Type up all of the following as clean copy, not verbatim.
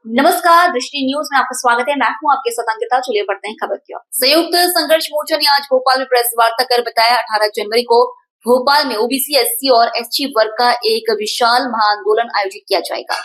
नमस्कार, दृष्टि न्यूज में आपका स्वागत है। मैं हूं आपके साथ अंकिता। चलिए बढ़ते हैं खबर की ओर। संयुक्त संघर्ष मोर्चा ने आज भोपाल में प्रेस वार्ता कर बताया 18 जनवरी को भोपाल में ओबीसी, एससी और एसटी वर्ग का एक विशाल महाआंदोलन आयोजित किया जाएगा।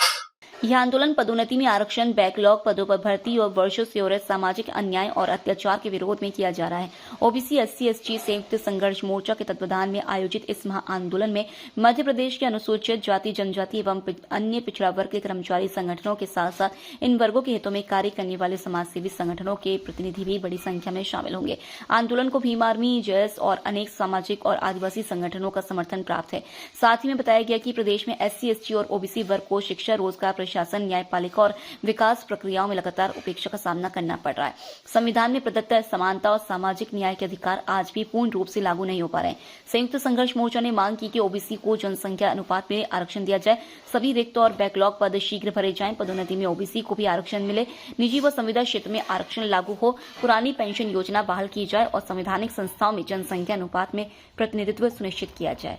यह आंदोलन पदोन्नति में आरक्षण, बैकलॉग पदों पर भर्ती और वर्षों से हो रहे सामाजिक अन्याय और अत्याचार के विरोध में किया जा रहा है। ओबीसी, एससी, एसटी संयुक्त संघर्ष मोर्चा के तत्वाधान में आयोजित इस महाआंदोलन में मध्य प्रदेश के अनुसूचित जाति, जनजाति एवं अन्य पिछड़ा वर्ग के कर्मचारी संगठनों के साथ साथ इन वर्गों के हितों में कार्य करने वाले समाजसेवी संगठनों के प्रतिनिधि भी बड़ी संख्या में शामिल होंगे। आंदोलन को भीम आर्मी, जेएस और अनेक सामाजिक और आदिवासी संगठनों का समर्थन प्राप्त है। साथ ही में बताया गया कि प्रदेश में एससी, एसटी और ओबीसी वर्ग को शिक्षा, रोजगार, शासन, न्यायपालिका और विकास प्रक्रियाओं में लगातार उपेक्षा का सामना करना पड़ रहा है। संविधान में प्रदत्त समानता और सामाजिक न्याय के अधिकार आज भी पूर्ण रूप से लागू नहीं हो पा रहे हैं। संयुक्त संघर्ष मोर्चा ने मांग की कि ओबीसी को जनसंख्या अनुपात में आरक्षण दिया जाए, सभी रिक्त और बैकलॉग पद शीघ्र भरे जाएं, पदोन्नति में ओबीसी को भी आरक्षण मिले, निजी व संविदा क्षेत्र में आरक्षण लागू हो, पुरानी पेंशन योजना बहाल की जाए और संवैधानिक संस्थाओं में जनसंख्या अनुपात में प्रतिनिधित्व सुनिश्चित किया जाए।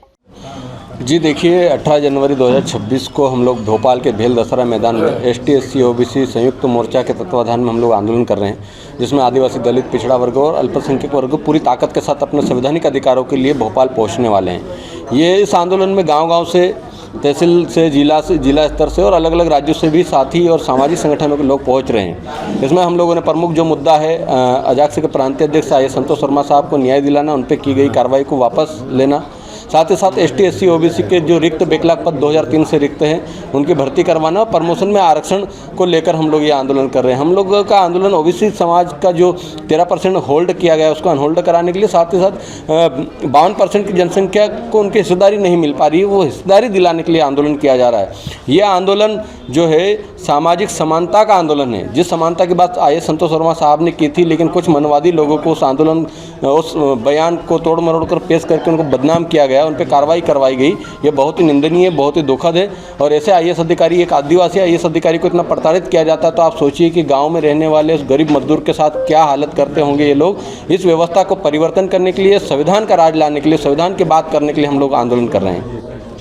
जी देखिए, 18 जनवरी 2026 को हम लोग भोपाल के भेल दशहरा मैदान में एसटी, एससी, ओबीसी संयुक्त मोर्चा के तत्वाधान में हम लोग आंदोलन कर रहे हैं, जिसमें आदिवासी, दलित, पिछड़ा वर्ग और अल्पसंख्यक वर्ग पूरी ताकत के साथ अपने संवैधानिक अधिकारों के लिए भोपाल पहुंचने वाले हैं। ये इस आंदोलन में गांव-गांव से, तहसील से, जिला स्तर से और अलग अलग राज्यों से भी साथी और सामाजिक संगठनों के लोग पहुँच रहे हैं। इसमें हम लोगों ने प्रमुख जो मुद्दा है, अजाक्स के प्रांतीय अध्यक्ष आए संतोष शर्मा साहब को न्याय दिलाना, उन पर की गई कार्रवाई को वापस लेना, साथ ही साथ एसटी, एससी, ओबीसी के जो रिक्त बैकलॉग पद 2003 से रिक्त हैं उनकी भर्ती करवाना और प्रमोशन में आरक्षण को लेकर हम लोग ये आंदोलन कर रहे हैं। हम लोगों का आंदोलन ओबीसी समाज का जो 13% होल्ड किया गया है उसको अनहोल्ड कराने के लिए, साथ ही साथ 52% की जनसंख्या को उनकी हिस्सेदारी नहीं मिल पा रही है, वो हिस्सेदारी दिलाने के लिए आंदोलन किया जा रहा है। यह आंदोलन जो है सामाजिक समानता का आंदोलन है, जिस समानता की बात आए संतोष शर्मा साहब ने की थी, लेकिन कुछ मनवादी लोगों को उस आंदोलन, उस बयान को तोड़ मरोड़ कर पेश करके उनको बदनाम किया गया, उन पर कार्रवाई करवाई गई। ये बहुत ही निंदनीय, बहुत ही दुखद है। और ऐसे आईएएस अधिकारी, एक आदिवासी आईएएस अधिकारी को इतना प्रताड़ित किया जाता है तो आप सोचिए कि गांव में रहने वाले उस गरीब मजदूर के साथ क्या हालत करते होंगे ये लोग। इस व्यवस्था को परिवर्तन करने के लिए, संविधान का राज लाने के लिए, संविधान की बात करने के लिए हम लोग आंदोलन कर रहे हैं।